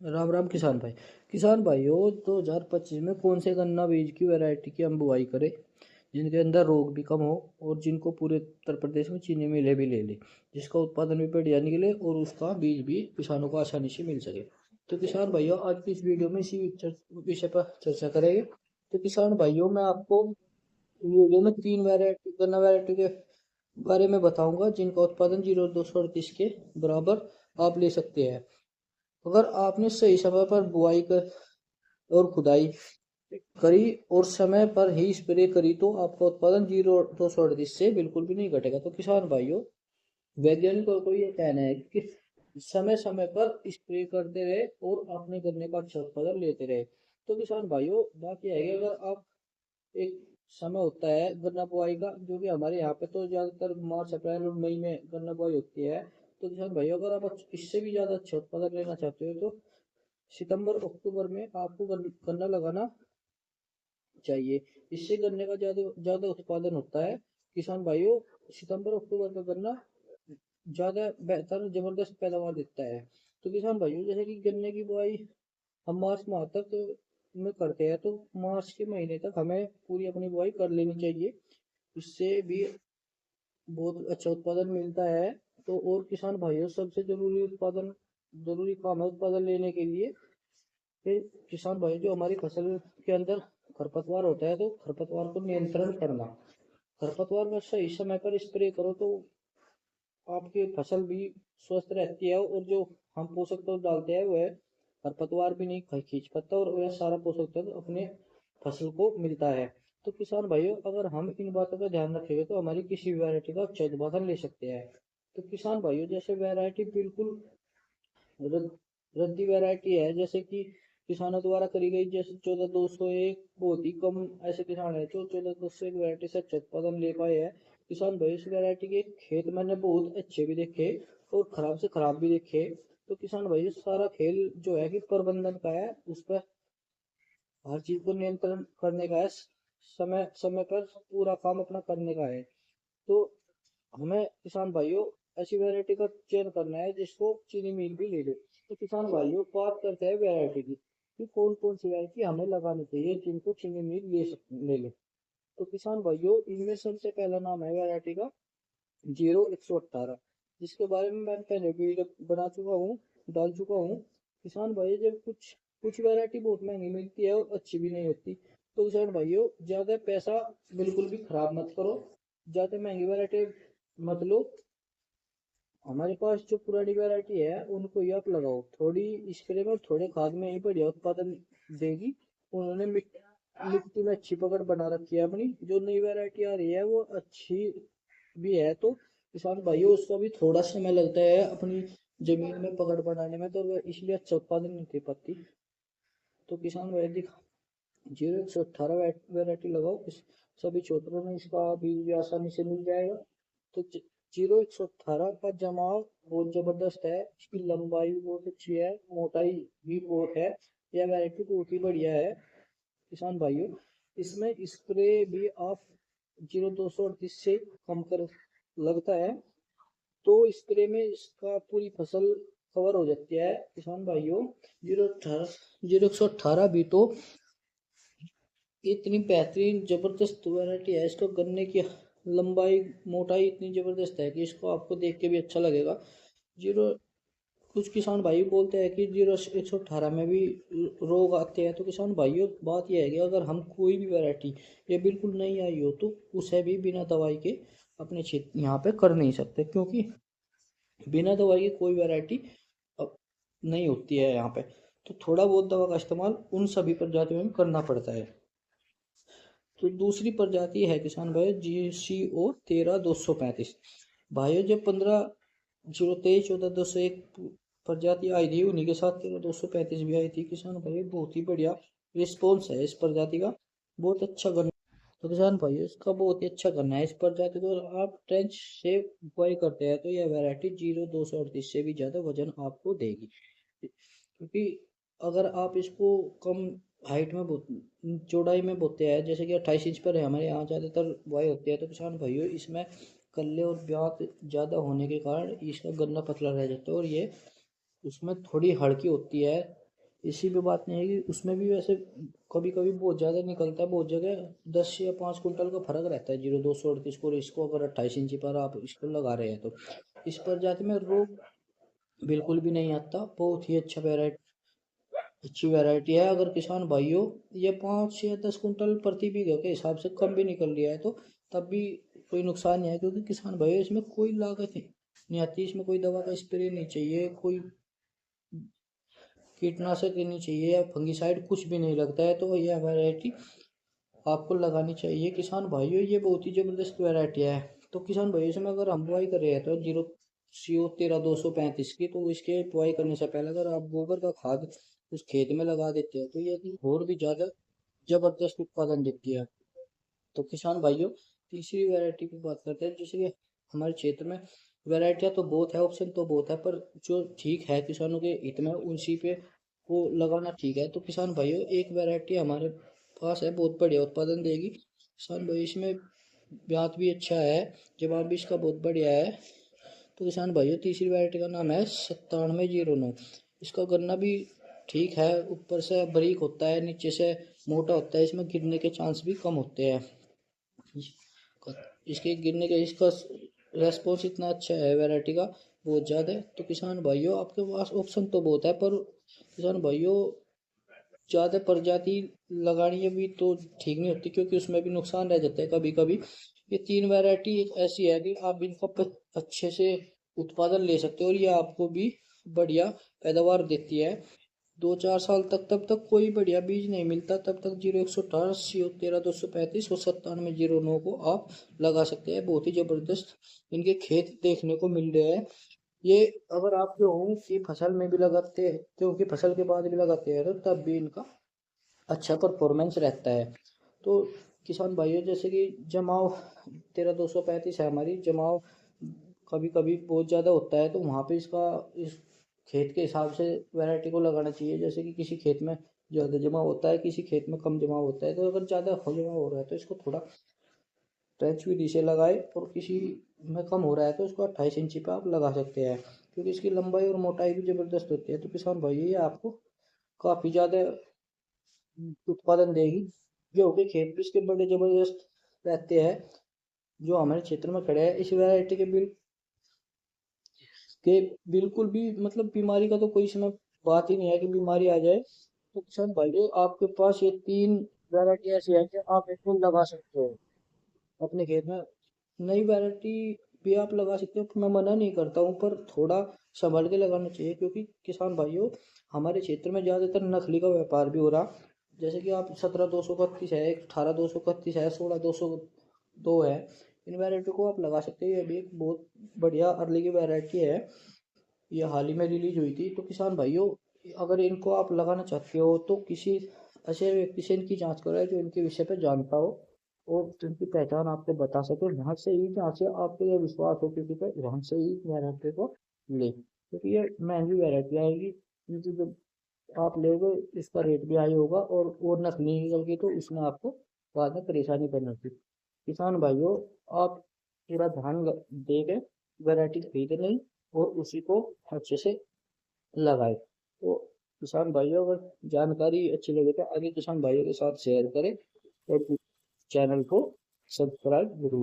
राम राम किसान भाई। किसान भाइयों, 2025 में कौन से गन्ना बीज की वैरायटी की हम बुआई करें जिनके अंदर रोग भी कम हो और जिनको पूरे उत्तर प्रदेश में चीनी मिलें भी ले ले, जिसका उत्पादन भी बढ़िया निकले और उसका बीज भी किसानों को आसानी से मिल सके। तो किसान भाइयों, आज की इस वीडियो में इसी विषय पर चर्चा करेंगे। तो किसान भाइयों, मैं आपको वीडियो में 3 वैरायटी गन्ना वैरायटी के बारे में बताऊंगा जिनका उत्पादन 0238 के बराबर आप ले सकते हैं। अगर आपने सही समय पर बुआई कर और खुदाई करी और समय पर ही स्प्रे करी तो आपका उत्पादन 0238 से बिल्कुल भी नहीं घटेगा। तो किसान भाइयों, वैज्ञानिकों को ये कहना है कि समय समय पर स्प्रे करते रहे और अपने गन्ने का अच्छा उत्पादन लेते रहे। तो किसान भाइयों, बात यह है कि अगर आप एक समय होता है गन्ना बुआई का, जो कि हमारे यहाँ पे तो ज़्यादातर मार्च अप्रैल और मई में गन्ना बुआई होती है। तो किसान भाइयों, अगर आप इससे भी ज़्यादा अच्छा उत्पादन लेना चाहते हो तो सितंबर अक्टूबर में आपको गन्ना लगाना चाहिए। इससे गन्ने का ज़्यादा ज़्यादा उत्पादन होता है। किसान भाइयों, सितंबर अक्टूबर का गन्ना ज़्यादा बेहतर ज़बरदस्त पैदावार देता है। तो किसान भाइयों, जैसे कि गन्ने की बुआई हम मार्च माह तक में करते हैं, तो मार्च के महीने तक हमें पूरी अपनी बुआई कर लेनी चाहिए। इससे भी बहुत अच्छा उत्पादन मिलता है। तो और किसान भाइयों, सबसे जरूरी काम है उत्पादन लेने के लिए कि किसान भाई, जो हमारी फसल के अंदर खरपतवार होता है तो खरपतवार को नियंत्रण करना। खरपतवार में सही समय पर स्प्रे करो तो आपकी फसल भी स्वस्थ रहती है और जो हम पोषक तत्व डालते हैं वह खरपतवार भी नहीं खींच पाता और वह सारा पोषक तत्व अपने फसल को मिलता है। तो किसान भाइयों, अगर हम इन बातों का ध्यान रखेंगे तो हमारी किसी भी वैरायटी का अच्छा उत्पादन ले सकते हैं। तो किसान भाइयों, जैसे वैरायटी बिल्कुल रद्दी वैरायटी है, जैसे कि किसानों द्वारा करी गई, जैसे 14201, बहुत ही कम ऐसे किसान है जो 14201 वैरायटी से अच्छा उत्पादन ले पाए हैं। किसान भाई, इस वैरायटी के खेत मैंने बहुत अच्छे भी देखे और खराब से खराब भी देखे। तो किसान भाई, सारा खेल जो है कि प्रबंधन का है, उस पर हर चीज को नियंत्रण करने का है, समय समय पर पूरा काम अपना करने का है। तो हमें किसान भाइयों ऐसी वैरायटी का चयन करना है जिसको चीनी मिल भी ले ले। तो किसान भाइयों, बात करते हैं वैरायटी की कि कौन कौन सी वैरायटी हमें लगानी चाहिए जिनको चीनी मिल ले ले। तो किसान भाइयों, इनमें सबसे पहला नाम है वैरायटी का 0118, जिसके बारे में मैं पहले वीडियो बना चुका हूँ, डाल चुका हूँ। किसान भाई, जब कुछ कुछ वैरायटी बहुत महंगी मिलती है और अच्छी भी नहीं होती, तो किसान भाइयों, ज़्यादा पैसा बिल्कुल भी खराब मत करो, ज़्यादा महंगी वैरायटी मत लो। हमारे पास जो पुरानी वैरायटी है उनको ही आप लगाओ, थोड़ी स्प्रे में थोड़े खाद में ही बढ़िया उत्पादन देगी। उन्होंने मिट्टी में अच्छी पकड़ बना रखी है अपनी। जो नई वैरायटी आ रही है वो अच्छी भी है, तो किसान भाइयों उसको भी थोड़ा समय लगता है अपनी जमीन में पकड़ बनाने में, तो वो इसलिए अच्छा उत्पादन नहीं दे पाती। तो किसान भाई, 0118 वैरायटी लगाओ, इस सभी क्षेत्रों में इसका बीज भी आसानी से मिल जाएगा। तो 0118 का जमाव बहुत जबरदस्त है, इसकी लंबाई भी बहुत अच्छी है, मोटाई भी बहुत है, यह वैरायटी बहुत ही बढ़िया है। किसान भाइयों, इसमें स्प्रे भी आप 0238 से कम कर लगता है, तो स्प्रे में इसका पूरी फसल कवर हो जाती है। किसान भाइयों, 0118 भी तो इतनी बेहतरीन जबरदस्त वैरायटी है, इसको गन्ने की लंबाई मोटाई इतनी जबरदस्त है कि इसको आपको देख के भी अच्छा लगेगा। जीरो कुछ किसान भाई बोलते हैं कि 0118 में भी रोग आते हैं। तो किसान भाइयों, बात यह है कि अगर हम कोई भी वैरायटी ये बिल्कुल नहीं आई हो तो उसे भी बिना दवाई के अपने क्षेत्र यहाँ पे कर नहीं सकते, क्योंकि बिना दवाई की कोई वैरायटी नहीं होती है यहाँ पे। तो थोड़ा बहुत दवा का इस्तेमाल उन सभी प्रजातियों में करना पड़ता है। तो दूसरी प्रजाति है किसान भाई GCO 13235। भाइयों, जब 15/023 14/201 प्रजाति आई थी, उन्हीं के साथ 13/235 भी आई थी। किसान भाई, बहुत ही बढ़िया रिस्पॉन्स है इस प्रजाति का, बहुत अच्छा करना। तो किसान भाई, इसका बहुत ही अच्छा करना है इस प्रजाति को। अगर आप ट्रेंच से बुआई करते हैं तो यह वैरायटी 0238 से भी ज़्यादा वजन आपको देगी, क्योंकि अगर आप इसको कम हाइट में चौड़ाई में बोते हैं, जैसे कि 28 इंच पर है हमारे यहाँ ज़्यादातर बुआई होती है, तो किसान भाइयों, इसमें कल्ले और ब्यात ज़्यादा होने के कारण इसका गन्ना पतला रह जाता है और ये उसमें थोड़ी हल्की होती है इसी पे बात नहीं है कि उसमें भी वैसे कभी कभी बहुत ज़्यादा निकलता है, बहुत जगह 10 या 5 कुंटल का फर्क रहता है 0238 को, और इसको अगर 28 इंची पर आप इसको लगा रहे हैं तो इस प्रजाति में रोग बिल्कुल भी नहीं आता। बहुत ही अच्छी वैरायटी है। अगर किसान भाइयों ये 5 या 10 कुंटल प्रति बीघे के हिसाब से कम भी निकल लिया है तो तब भी कोई नुकसान नहीं है, क्योंकि किसान भाइयों इसमें कोई लागत नहीं आती, इसमें कोई दवा का स्प्रे नहीं चाहिए, कोई कीटनाशक नहीं चाहिए या फंगिसाइड कुछ भी नहीं लगता है। तो यह वैरायटी आपको लगानी चाहिए किसान भाइयों, ये बहुत ही ज़बरदस्त वैरायटी है। तो किसान भाइयों इसमें अगर हम बुआई कर रहे हैं तो 0 CO 13 235 की, तो इसके बुआई करने से पहले अगर आप गोबर का खाद उस खेत में लगा देते हैं तो ये और भी ज़्यादा ज़बरदस्त उत्पादन देती है। तो किसान भाइयों तीसरी वैरायटी की बात करते हैं, जैसे कि हमारे क्षेत्र में वैरायटियाँ तो बहुत है, ऑप्शन तो बहुत है, पर जो ठीक है किसानों के हित में उसी पे को लगाना ठीक है। तो किसान भाइयों एक वैरायटी हमारे पास है, बहुत बढ़िया उत्पादन देगी किसान भाई, इसमें ब्याज भी अच्छा है, जवाब भी इसका बहुत बढ़िया है। तो किसान भाइयों तीसरी वैरायटी का नाम है 9709। इसका गन्ना भी ठीक है, ऊपर से बारीक होता है, नीचे से मोटा होता है, इसमें गिरने के चांस भी कम होते हैं। इसके गिरने का इसका रेस्पॉन्स इतना अच्छा है वैरायटी का, बहुत ज़्यादा है। तो किसान भाइयों आपके पास ऑप्शन तो बहुत है, पर किसान भाइयों ज़्यादा प्रजाति लगानी भी तो ठीक नहीं होती, क्योंकि उसमें भी नुकसान रह जाता है कभी कभी। ये तीन वैरायटी एक ऐसी है कि आप इनका अच्छे से उत्पादन ले सकते हो और ये आपको भी बढ़िया पैदावार देती है 2 4 साल तक। तब तक कोई बढ़िया बीज नहीं मिलता, तब तक 0128 CO 13 235 और 9709 को आप लगा सकते हैं। बहुत ही ज़बरदस्त इनके खेत देखने को मिल रहे हैं। ये अगर आप गेहूँ की फसल में भी लगाते हैं, क्योंकि फसल के बाद भी लगाते हैं, तो तब भी इनका अच्छा परफॉर्मेंस रहता है। तो किसान भाइयों जैसे कि जमाव 13 235 है हमारी, जमाव कभी कभी बहुत ज़्यादा होता है, तो वहाँ पे इस खेत के हिसाब से वैरायटी को लगाना चाहिए। जैसे कि किसी खेत में ज़्यादा जमाव होता है, किसी खेत में कम जमाव होता है, तो अगर ज़्यादा जमाव हो रहा है तो इसको थोड़ा ट्रेंच विधि से लगाए, और किसी में कम हो रहा है तो उसको 28 इंची पे आप लगा सकते हैं, क्योंकि इसकी लंबाई और मोटाई भी ज़बरदस्त होती है। तो किसान भाई ये आपको काफ़ी ज़्यादा उत्पादन देगी। गेहूँ के खेत भी इसके बड़े ज़बरदस्त रहते हैं जो हमारे क्षेत्र में खड़े हैं। इस वैरायटी के बिल्कुल भी मतलब बीमारी का तो कोई इसमें बात ही नहीं है कि बीमारी आ जाए। तो किसान भाई आपके पास ये तीन वैरायटी ऐसी है कि आप इसको लगा सकते हो अपने खेत में। नई वैरायटी भी आप लगा सकते हो, मैं मना नहीं करता हूँ, पर थोड़ा संभल के लगाना चाहिए, क्योंकि किसान भाइयों हमारे क्षेत्र में ज़्यादातर नकली का व्यापार भी हो रहा। जैसे कि आप 17 231 है, 18 231 है, 16 202 है, इन वैरायटी को आप लगा सकते हैं। ये भी एक बहुत बढ़िया अर्ली की वैरायटी है, ये हाल ही में रिलीज हुई थी। तो किसान भाइयों अगर इनको आप लगाना चाहते हो तो किसी ऐसे व्यक्ति से इनकी जांच कराए जो इनके विषय पर जानता हो और इनकी पहचान आपको बता सके, वहाँ से ही जहाँ से आपको ये विश्वास हो किसी पे, वहाँ से ही वैरायटी को ले, क्योंकि ये महंगी वैरायटी आएगी, क्योंकि जब आप लोगे इसका रेट भी हाई होगा, और वो नकली निकल गई तो इसमें आपको बाद में परेशानी करनी होगी। किसान भाइयों आप पूरा ध्यान दे के वैरायटी खरीद लें और उसी को अच्छे से लगाए। तो किसान भाइयों अगर जानकारी अच्छी लगे तो आगे किसान भाइयों के साथ शेयर करें और चैनल को सब्सक्राइब जरूर